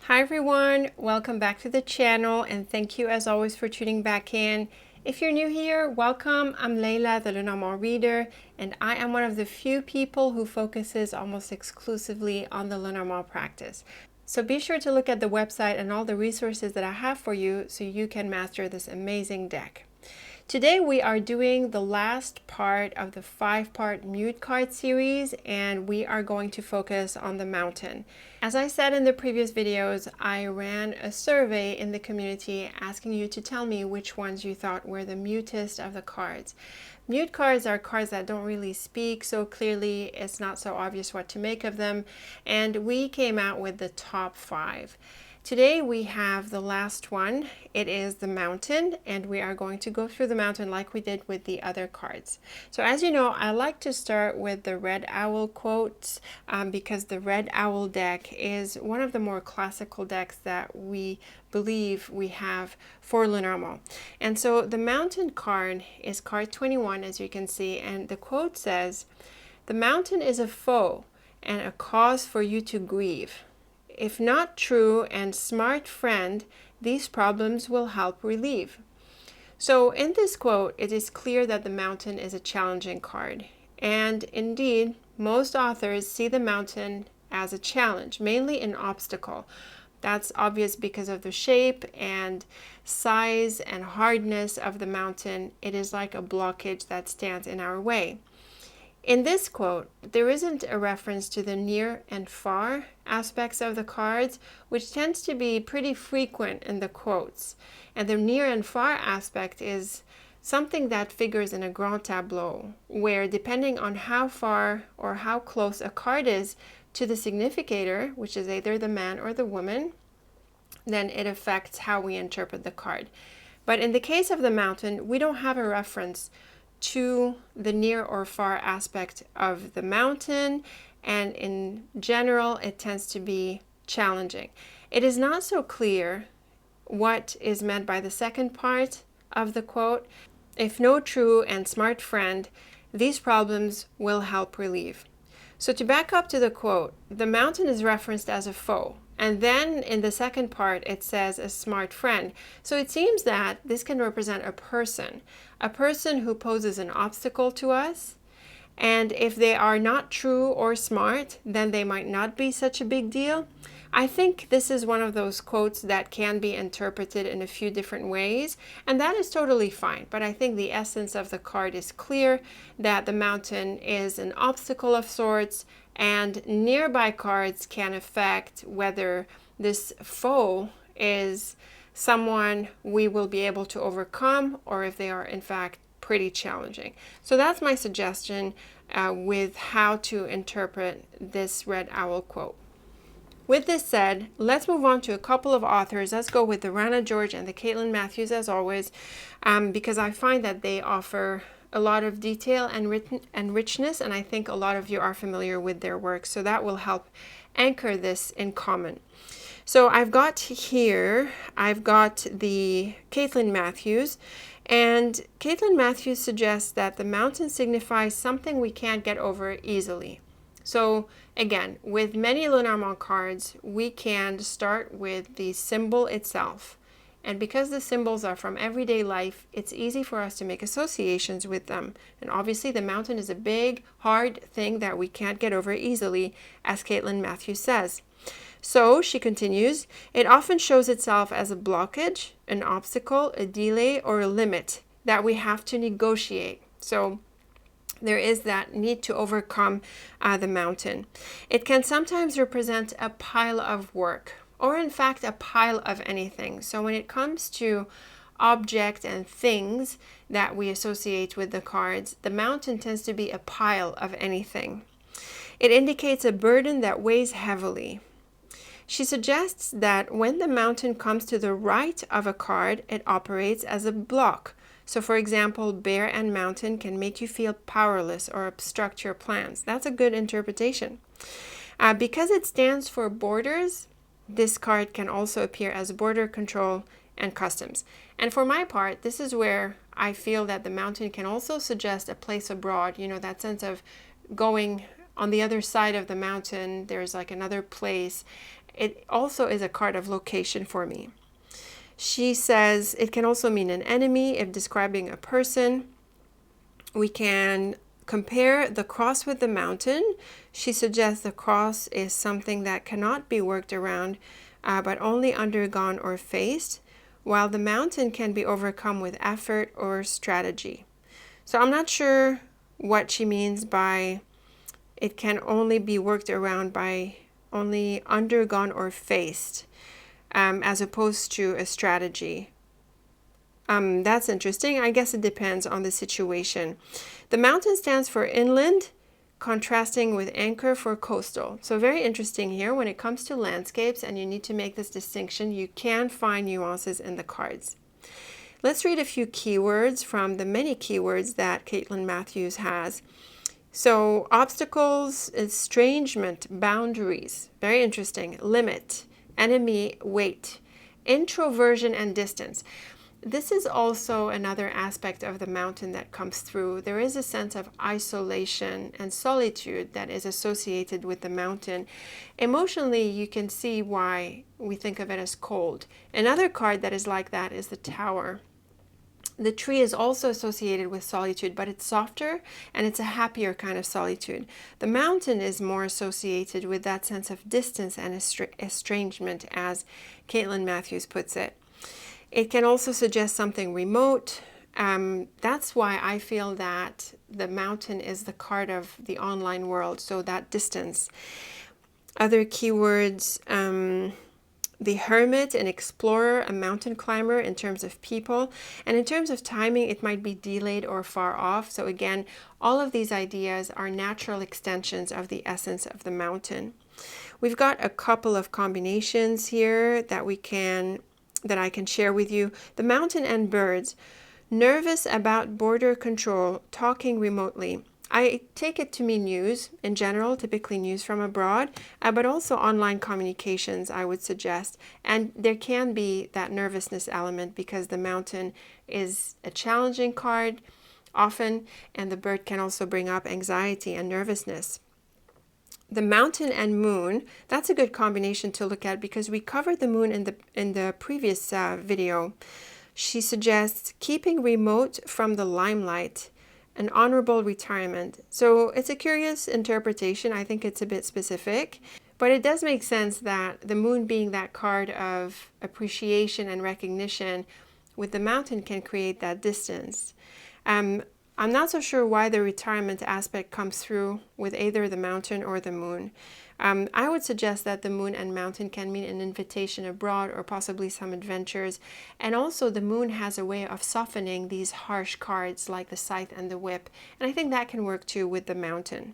Hi everyone, welcome back to the channel and thank you as always for tuning back in. If you're new here, welcome. I'm Layla, the Lenormand Reader, and I am one of the few people who focuses almost exclusively on the Lenormand practice. So be sure to look at the website and all the resources that I have for you so you can master this amazing deck. Today we are doing the last part of the 5-part mute card series, and we are going to focus on the mountain. As I said in the previous videos, I ran a survey in the community asking you to tell me which ones you thought were the mutest of the cards. Mute cards are cards that don't really speak so clearly, it's not so obvious what to make of them, and we came out with the top 5. Today we have the last one. It is the mountain, and we are going to go through the mountain like we did with the other cards. So as you know, I like to start with the Red Owl quotes because the Red Owl deck is one of the more classical decks that we believe we have for Lenormand. And so the mountain card is card 21, as you can see, and the quote says, "The mountain is a foe and a cause for you to grieve. If not true and smart friend, these problems will help relieve." So in this quote, it is clear that the mountain is a challenging card. And indeed, most authors see the mountain as a challenge, mainly an obstacle. That's obvious because of the shape and size and hardness of the mountain. It is like a blockage that stands in our way. In this quote, there isn't a reference to the near and far aspects of the cards, which tends to be pretty frequent in the quotes. And the near and far aspect is something that figures in a grand tableau, where depending on how far or how close a card is to the significator, which is either the man or the woman, then it affects how we interpret the card. But in the case of the mountain, we don't have a reference to the near or far aspect of the mountain, and in general it tends to be challenging. It is not so clear what is meant by the second part of the quote. If no true and smart friend, these problems will help relieve. So to back up to the quote, the mountain is referenced as a foe. And then in the second part, it says a smart friend. So it seems that this can represent a person who poses an obstacle to us. And if they are not true or smart, then they might not be such a big deal. I think this is one of those quotes that can be interpreted in a few different ways, and that is totally fine. But I think the essence of the card is clear, that the mountain is an obstacle of sorts, and nearby cards can affect whether this foe is someone we will be able to overcome, or if they are in fact pretty challenging. So that's my suggestion with how to interpret this Red Owl quote. With this said, let's move on to a couple of authors. Let's go with the Rana George and the Caitlin Matthews as always, because I find that they offer a lot of detail and richness, and I think a lot of you are familiar with their work, so that will help anchor this in common. So I've got the Caitlin Matthews, and Caitlin Matthews suggests that the mountain signifies something we can't get over easily. So again, with many Lenormand cards, we can start with the symbol itself. And because the symbols are from everyday life, it's easy for us to make associations with them. And obviously the mountain is a big, hard thing that we can't get over easily, as Caitlin Matthews says. So she continues, it often shows itself as a blockage, an obstacle, a delay, or a limit that we have to negotiate. So there is that need to overcome the mountain. It can sometimes represent a pile of work, or in fact a pile of anything. So when it comes to objects and things that we associate with the cards, the mountain tends to be a pile of anything. It indicates a burden that weighs heavily. She suggests that when the mountain comes to the right of a card, it operates as a block. So for example, bear and mountain can make you feel powerless or obstruct your plans. That's a good interpretation. Because it stands for borders, this card can also appear as border control and customs. And for my part, this is where I feel that the mountain can also suggest a place abroad, you know, that sense of going on the other side of the mountain, there's like another place. it also is a card of location for me. She says it can also mean an enemy if describing a person. We can compare the cross with the mountain. She suggests the cross is something that cannot be worked around, but only undergone or faced, while the mountain can be overcome with effort or strategy. So I'm not sure what she means by it can only be worked around by only undergone or faced, as opposed to a strategy. That's interesting. I guess it depends on the situation. The mountain stands for inland, contrasting with anchor for coastal. So very interesting here. When it comes to landscapes and you need to make this distinction, you can find nuances in the cards. Let's read a few keywords from the many keywords that Caitlin Matthews has. So obstacles, estrangement, boundaries, very interesting, limit, enemy, weight, introversion and distance. This is also another aspect of the mountain that comes through. There is a sense of isolation and solitude that is associated with the mountain. Emotionally, you can see why we think of it as cold. Another card that is like that is the Tower. The tree is also associated with solitude, but it's softer and it's a happier kind of solitude. The mountain is more associated with that sense of distance and estrangement, as Caitlin Matthews puts it. It can also suggest something remote. That's why I feel that the mountain is the card of the online world, so that distance. Other keywords, the hermit, an explorer, a mountain climber in terms of people. And in terms of timing, it might be delayed or far off. So again, all of these ideas are natural extensions of the essence of the mountain. We've got a couple of combinations here that I can share with you. The mountain and birds, nervous about border control, talking remotely. I take it to mean news in general, typically news from abroad, but also online communications, I would suggest. And there can be that nervousness element because the mountain is a challenging card often, and the bird can also bring up anxiety and nervousness. The mountain and moon, that's a good combination to look at because we covered the moon in the previous video. She suggests keeping remote from the limelight, an honorable retirement. So it's a curious interpretation. I think it's a bit specific, but it does make sense that the moon being that card of appreciation and recognition with the mountain can create that distance. I'm not so sure why the retirement aspect comes through with either the mountain or the moon. I would suggest that the moon and mountain can mean an invitation abroad or possibly some adventures. And also the moon has a way of softening these harsh cards like the scythe and the whip. And I think that can work too with the mountain.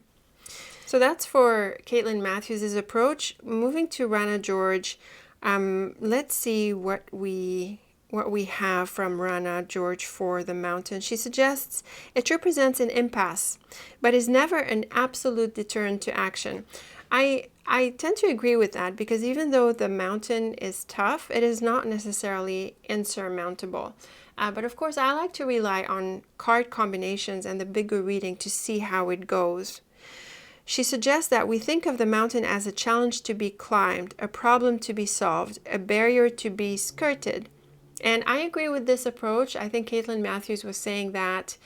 So that's for Caitlin Matthews' approach. Moving to Rana George, let's see what we have from Rana George for the mountain. She suggests it represents an impasse, but is never an absolute deterrent to action. I tend to agree with that because even though the mountain is tough, it is not necessarily insurmountable. But of course, I like to rely on card combinations and the bigger reading to see how it goes. She suggests that we think of the mountain as a challenge to be climbed, a problem to be solved, a barrier to be skirted. And I agree with this approach. I think Caitlin Matthews was saying that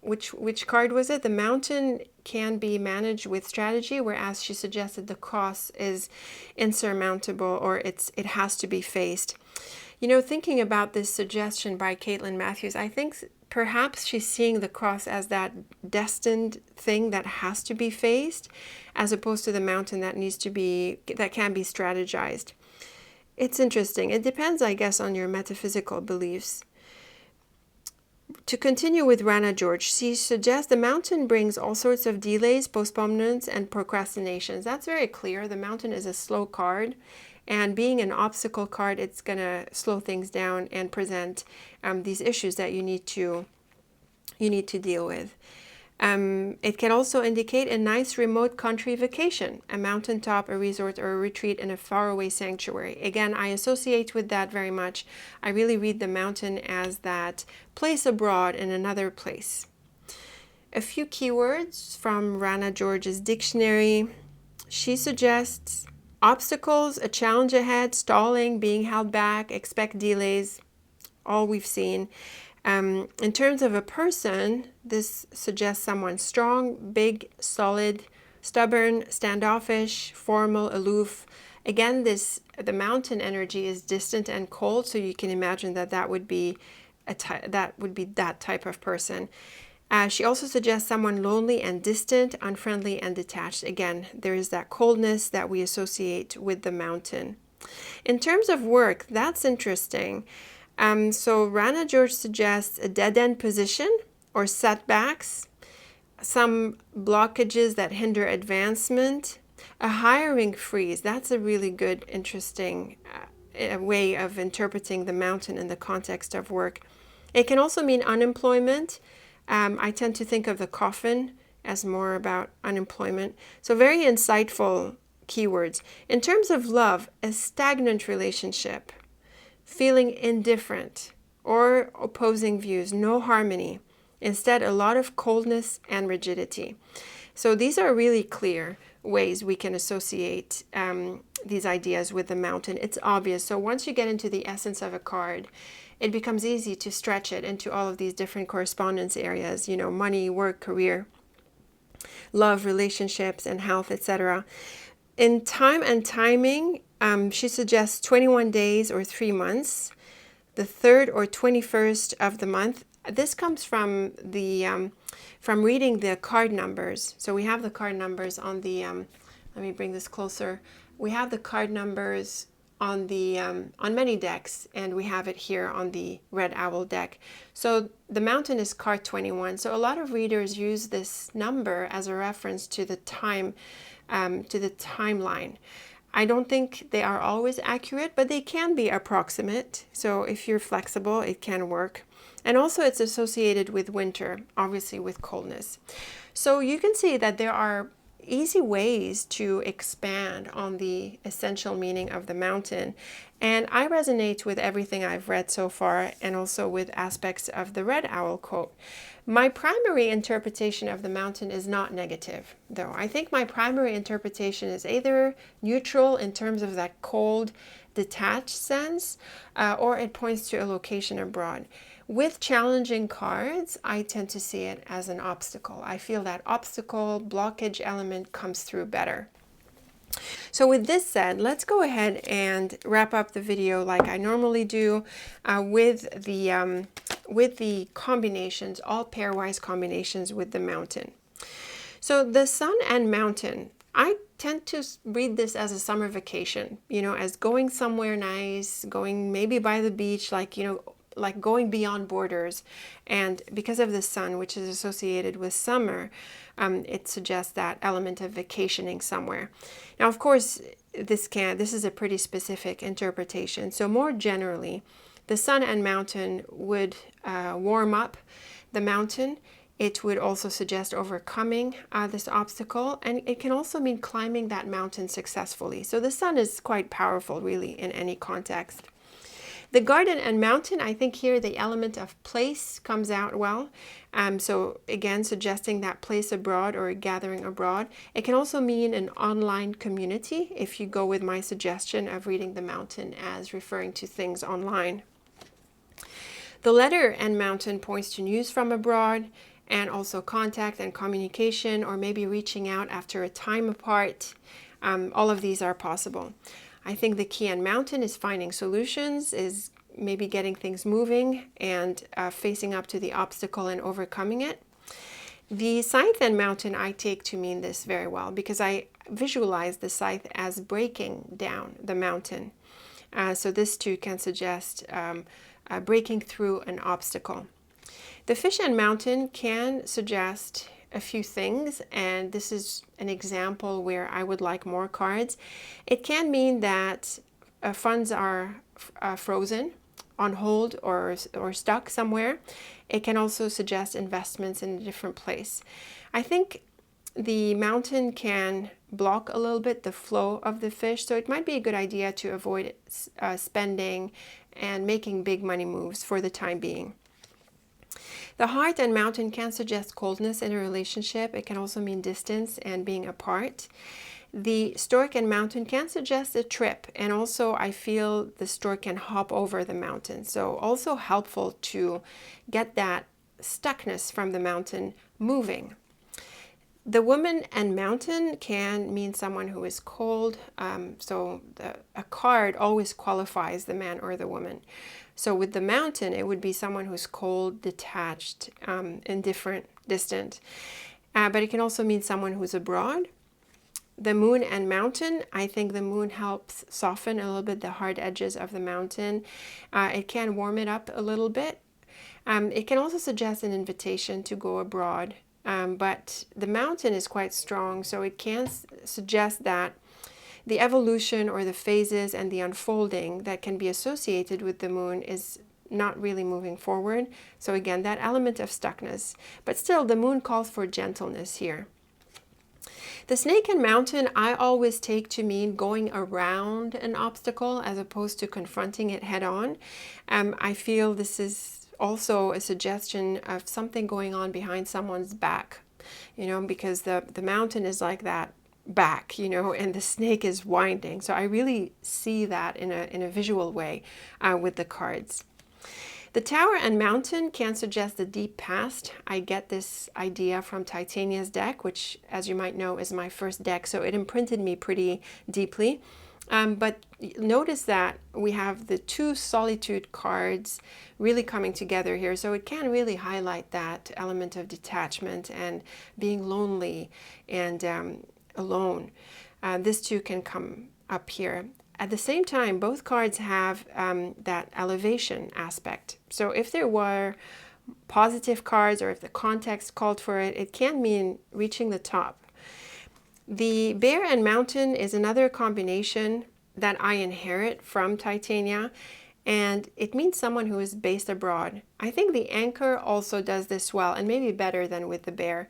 which card was it? The mountain can be managed with strategy, whereas she suggested the cross is insurmountable or it has to be faced. You know, thinking about this suggestion by Caitlin Matthews, I think perhaps she's seeing the cross as that destined thing that has to be faced, as opposed to the mountain that can be strategized. It's interesting. It depends, I guess, on your metaphysical beliefs. To continue with Rana George, she suggests the mountain brings all sorts of delays, postponements, and procrastinations. That's very clear. The mountain is a slow card, and being an obstacle card, it's going to slow things down and present these issues that you need to deal with. It can also indicate a nice remote country vacation, a mountaintop, a resort, or a retreat in a faraway sanctuary. Again, I associate with that very much. I really read the mountain as that place abroad in another place. A few keywords from Rana George's dictionary. She suggests obstacles, a challenge ahead, stalling, being held back, expect delays, all we've seen. In terms of a person, this suggests someone strong, big, solid, stubborn, standoffish, formal, aloof. Again, the mountain energy is distant and cold, so you can imagine that that would be that type of person. She also suggests someone lonely and distant, unfriendly and detached. Again, there is that coldness that we associate with the mountain. In terms of work, that's interesting. So Rana George suggests a dead-end position or setbacks, some blockages that hinder advancement, a hiring freeze. That's a really good, interesting way of interpreting the mountain in the context of work. It can also mean unemployment. I tend to think of the coffin as more about unemployment. So very insightful keywords. In terms of love, a stagnant relationship, feeling indifferent or opposing views, no harmony. Instead, a lot of coldness and rigidity. So these are really clear ways we can associate these ideas with the mountain. It's obvious. So once you get into the essence of a card, it becomes easy to stretch it into all of these different correspondence areas, you know, money, work, career, love, relationships, and health, etc. In time and timing, she suggests 21 days or 3 months, the 3rd or 21st of the month. This comes from from reading the card numbers. So we have the card numbers on the, let me bring this closer. We have the card numbers on the on many decks, and we have it here on the Red Owl deck. So the mountain is card 21. So a lot of readers use this number as a reference to the time, to the timeline. I don't think they are always accurate, but they can be approximate. So if you're flexible, it can work. And also it's associated with winter, obviously with coldness. So you can see that there are easy ways to expand on the essential meaning of the mountain. And I resonate with everything I've read so far, and also with aspects of the Red Owl quote. My primary interpretation of the mountain is not negative, though. I think my primary interpretation is either neutral in terms of that cold, detached sense, or it points to a location abroad. With challenging cards, I tend to see it as an obstacle. I feel that obstacle, blockage element comes through better. So with this said, let's go ahead and wrap up the video like I normally do with the combinations, all pairwise combinations with the mountain. So the sun and mountain, I tend to read this as a summer vacation, you know, as going somewhere nice, going maybe by the beach, like, you know, like going beyond borders. And because of the sun, which is associated with summer, it suggests that element of vacationing somewhere. Now, of course, this is a pretty specific interpretation. So more generally, the sun and mountain would warm up the mountain. It would also suggest overcoming this obstacle, and it can also mean climbing that mountain successfully. So the sun is quite powerful, really, in any context. The garden and mountain, I think here the element of place comes out well. So again, suggesting that place abroad or a gathering abroad. It can also mean an online community, if you go with my suggestion of reading the mountain as referring to things online. The letter and mountain points to news from abroad, and also contact and communication, or maybe reaching out after a time apart. All of these are possible. I think the key and mountain is finding solutions, is maybe getting things moving and facing up to the obstacle and overcoming it. The scythe and mountain I take to mean this very well, because I visualize the scythe as breaking down the mountain. So this too can suggest breaking through an obstacle. The fish and mountain can suggest a few things, and this is an example where I would like more cards. It can mean that funds are frozen, on hold, or stuck somewhere. It can also suggest investments in a different place. I think the mountain can block a little bit the flow of the fish, so it might be a good idea to avoid spending and making big money moves for the time being. The heart and mountain can suggest coldness in a relationship. It can also mean distance and being apart. The stork and mountain can suggest a trip, and also I feel the stork can hop over the mountain. So also helpful to get that stuckness from the mountain moving. The woman and mountain can mean someone who is cold. A card always qualifies the man or the woman. So with the mountain, it would be someone who's cold, detached, indifferent, distant. But it can also mean someone who's abroad. The moon and mountain, I think the moon helps soften a little bit the hard edges of the mountain. It can warm it up a little bit. It can also suggest an invitation to go abroad. But the mountain is quite strong, so it can suggest that the evolution or the phases and the unfolding that can be associated with the moon is not really moving forward. So again, that element of stuckness. But still, the moon calls for gentleness here. The snake and mountain I always take to mean going around an obstacle as opposed to confronting it head on. I feel this is also a suggestion of something going on behind someone's back, because the mountain is like that back, and the snake is winding. So I really see that in a visual way with the cards. The tower and mountain can suggest the deep past. I get this idea from Titania's deck, which, as you might know, is my first deck, so it imprinted me pretty deeply. But notice that we have the two solitude cards really coming together here, so it can really highlight that element of detachment and being lonely and alone. This too can come up here. At the same time, both cards have that elevation aspect. So if there were positive cards or if the context called for it, it can mean reaching the top. The bear and mountain is another combination that I inherit from Titania, and it means someone who is based abroad. I think the anchor also does this well, and maybe better than with the bear.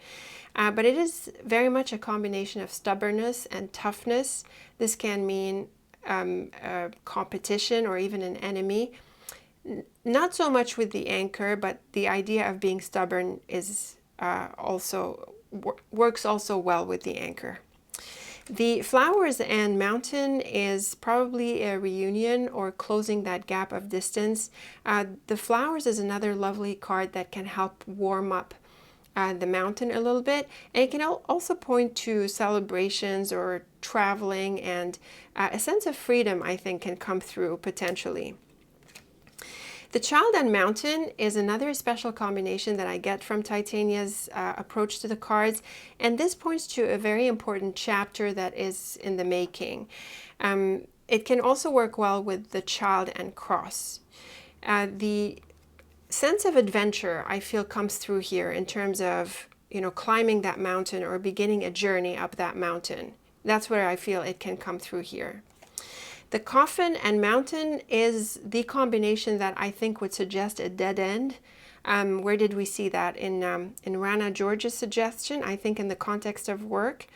But it is very much a combination of stubbornness and toughness. This can mean a competition or even an enemy. Not so much with the anchor, but the idea of being stubborn is works also well with the anchor. The flowers and mountain is probably a reunion or closing that gap of distance. The flowers is another lovely card that can help warm up the mountain a little bit, and it can also point to celebrations or traveling, and a sense of freedom I think can come through potentially. The child and mountain is another special combination that I get from Titania's approach to the cards, and this points to a very important chapter that is in the making. It can also work well with the child and cross. The sense of adventure I feel comes through here in terms of climbing that mountain or beginning a journey up that mountain. That's where I feel it can come through here. The coffin and mountain is the combination that I think would suggest a dead end. Where did we see that? In Rana George's suggestion, I think in the context of work.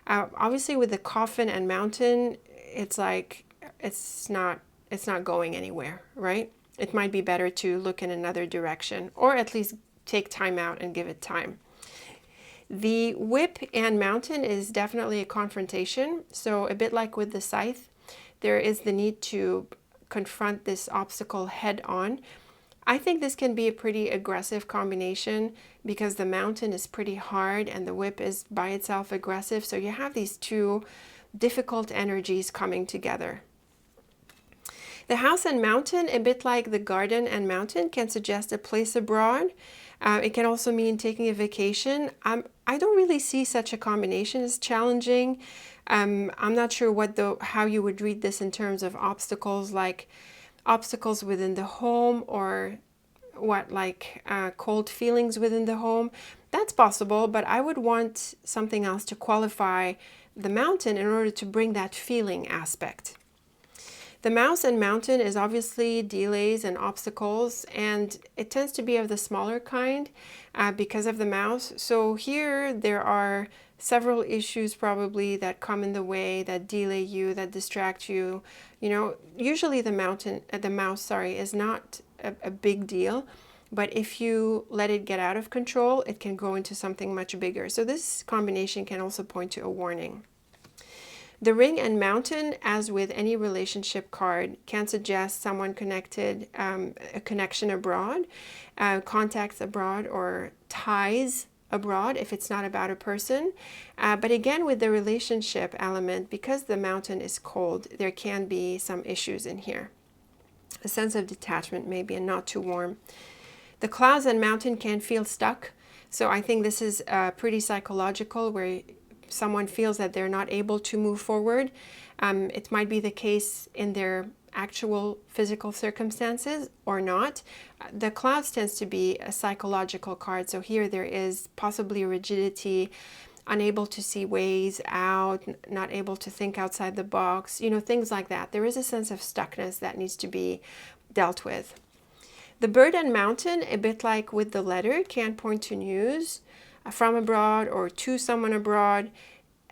Obviously with the coffin and mountain, it's like it's not going anywhere, right? It might be better to look in another direction, or at least take time out and give it time. The whip and mountain is definitely a confrontation. So a bit like with the scythe, there is the need to confront this obstacle head on. I think this can be a pretty aggressive combination because the mountain is pretty hard and the whip is by itself aggressive. So you have these two difficult energies coming together. The house and mountain, a bit like the garden and mountain, can suggest a place abroad. It can also mean taking a vacation. I don't really see such a combination as challenging. I'm not sure how you would read this in terms of obstacles, like obstacles within the home, or cold feelings within the home. That's possible, but I would want something else to qualify the mountain in order to bring that feeling aspect. The mouse and mountain is obviously delays and obstacles, and it tends to be of the smaller kind because of the mouse. So here there are several issues probably that come in the way, that delay you, that distract you. Usually the mouse is not a big deal, but if you let it get out of control, it can grow into something much bigger. So this combination can also point to a warning. The ring and mountain, as with any relationship card, can suggest someone connected, a connection abroad, contacts abroad, or ties abroad if it's not about a person. But again, with the relationship element, because the mountain is cold, there can be some issues in here. A sense of detachment maybe, and not too warm. The clouds and mountain can feel stuck. So I think this is pretty psychological, where someone feels that they're not able to move forward. It might be the case in their actual physical circumstances or not. The clouds tends to be a psychological card. So here there is possibly rigidity, unable to see ways out, not able to think outside the box, things like that. There is a sense of stuckness that needs to be dealt with. The bird and mountain, a bit like with the letter, can point to news from abroad or to someone abroad.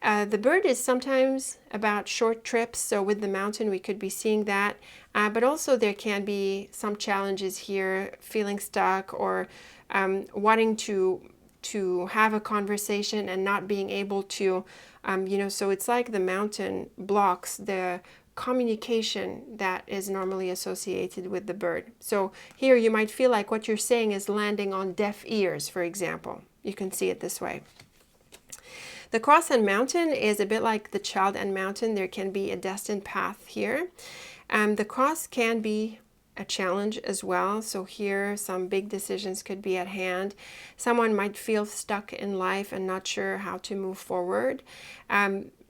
The bird is sometimes about short trips, so with the mountain we could be seeing that, but also there can be some challenges here, feeling stuck or wanting to have a conversation and not being able to, so it's like the mountain blocks the communication that is normally associated with the bird. So here you might feel like what you're saying is landing on deaf ears, for example. You can see it this way. The cross and mountain is a bit like the child and mountain. There can be a destined path here. The cross can be a challenge as well. So here some big decisions could be at hand. Someone might feel stuck in life and not sure how to move forward.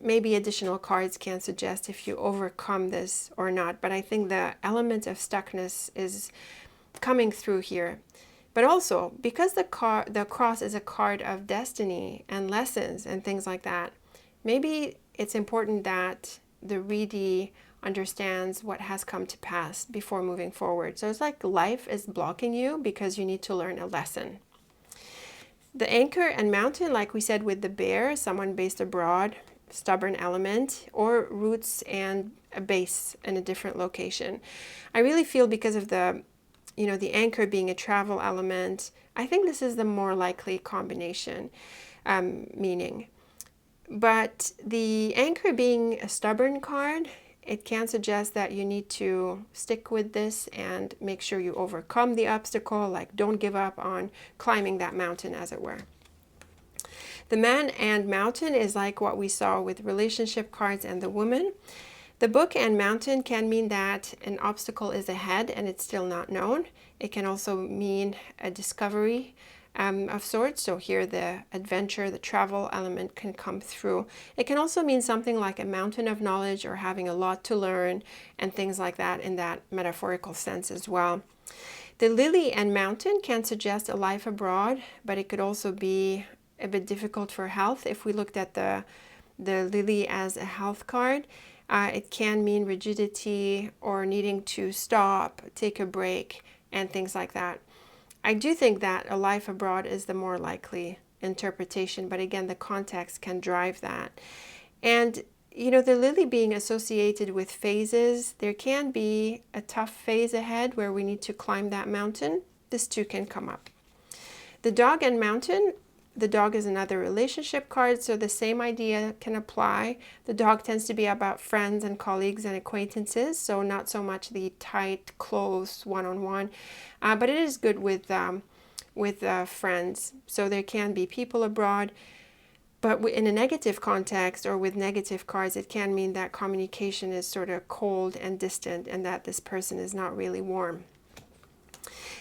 Maybe additional cards can suggest if you overcome this or not. But I think the element of stuckness is coming through here. But also, because the cross is a card of destiny and lessons and things like that, maybe it's important that the readee understands what has come to pass before moving forward. So it's like life is blocking you because you need to learn a lesson. The anchor and mountain, like we said with the bear, someone based abroad, stubborn element, or roots and a base in a different location. I really feel because of the anchor being a travel element, I think this is the more likely combination meaning. But the anchor being a stubborn card, it can suggest that you need to stick with this and make sure you overcome the obstacle, like don't give up on climbing that mountain, as it were. The man and mountain is like what we saw with relationship cards and the woman. The book and mountain can mean that an obstacle is ahead and it's still not known. It can also mean a discovery of sorts. So here the adventure, the travel element can come through. It can also mean something like a mountain of knowledge or having a lot to learn and things like that in that metaphorical sense as well. The lily and mountain can suggest a life abroad, but it could also be a bit difficult for health. If we looked at the lily as a health card, it can mean rigidity or needing to stop, take a break, and things like that. I do think that a life abroad is the more likely interpretation, but again, the context can drive that. And, the lily being associated with phases, there can be a tough phase ahead where we need to climb that mountain. This too can come up. The dog and mountain. The dog is another relationship card, so the same idea can apply. The dog tends to be about friends and colleagues and acquaintances, so not so much the tight, close, one-on-one, but it is good with friends. So there can be people abroad, but in a negative context or with negative cards, it can mean that communication is sort of cold and distant and that this person is not really warm.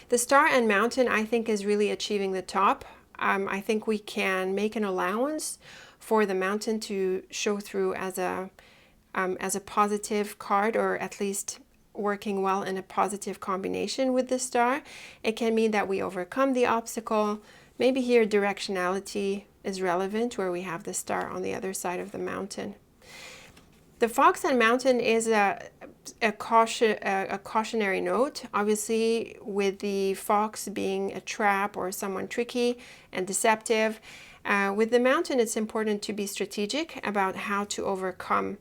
The star and mountain, I think, is really achieving the top. I think we can make an allowance for the mountain to show through as a positive card, or at least working well in a positive combination with the star. It can mean that we overcome the obstacle. Maybe here directionality is relevant, where we have the star on the other side of the mountain. The fox and mountain is a cautionary note, obviously, with the fox being a trap or someone tricky and deceptive. With the mountain, it's important to be strategic about how to overcome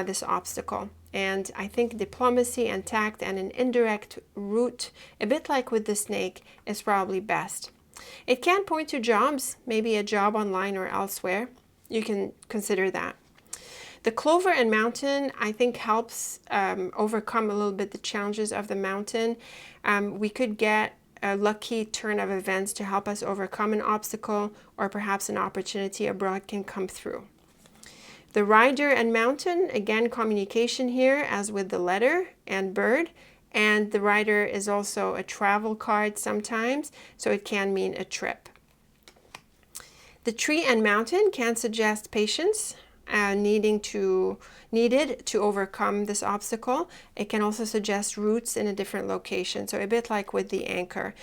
this obstacle. And I think diplomacy and tact and an indirect route, a bit like with the snake, is probably best. It can point to jobs, maybe a job online or elsewhere. You can consider that. The clover and mountain, I think, helps overcome a little bit the challenges of the mountain. We could get a lucky turn of events to help us overcome an obstacle, or perhaps an opportunity abroad can come through. The rider and mountain, again, communication here as with the letter and bird. And the rider is also a travel card sometimes, so it can mean a trip. The tree and mountain can suggest patience, needed to overcome this obstacle. It can also suggest roots in a different location, so a bit like with the anchor.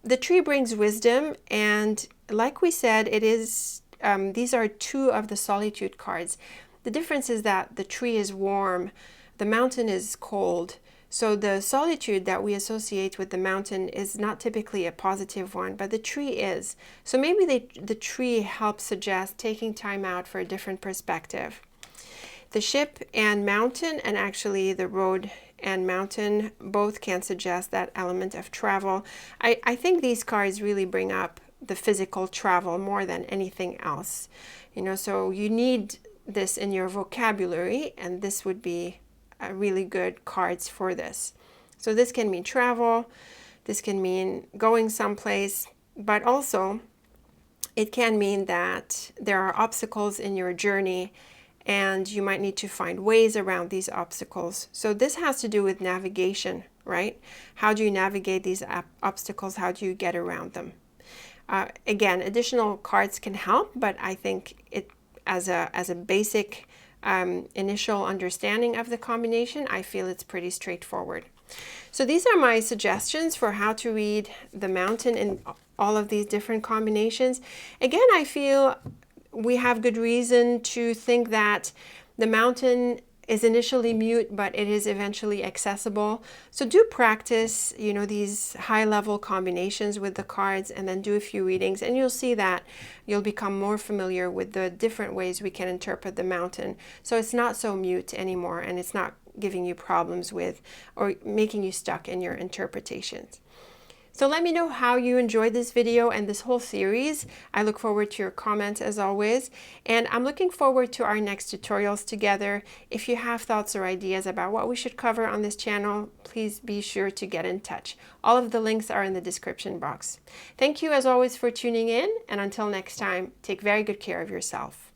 The tree brings wisdom, and like we said, it is these are two of the solitude cards. The difference is that the tree is warm, the mountain is cold. So the solitude that we associate with the mountain is not typically a positive one, but the tree is. So maybe the tree helps suggest taking time out for a different perspective. The ship and mountain, and actually the road and mountain, both can suggest that element of travel. I think these cards really bring up the physical travel more than anything else. So you need this in your vocabulary, and this would be really good cards for this. So this can mean travel, this can mean going someplace, but also it can mean that there are obstacles in your journey and you might need to find ways around these obstacles. So this has to do with navigation, right? How do you navigate these obstacles? How do you get around them? Again, additional cards can help, but I think it as a basic initial understanding of the combination, I feel it's pretty straightforward. So these are my suggestions for how to read the mountain in all of these different combinations. Again, I feel we have good reason to think that the mountain is initially mute, but it is eventually accessible. So do practice, these high-level combinations with the cards, and then do a few readings, and you'll see that you'll become more familiar with the different ways we can interpret the mountain. So it's not so mute anymore, and it's not giving you problems with or making you stuck in your interpretations. So let me know how you enjoyed this video and this whole series. I look forward to your comments as always, and I'm looking forward to our next tutorials together. If you have thoughts or ideas about what we should cover on this channel, please be sure to get in touch. All of the links are in the description box. Thank you as always for tuning in, and until next time, take very good care of yourself.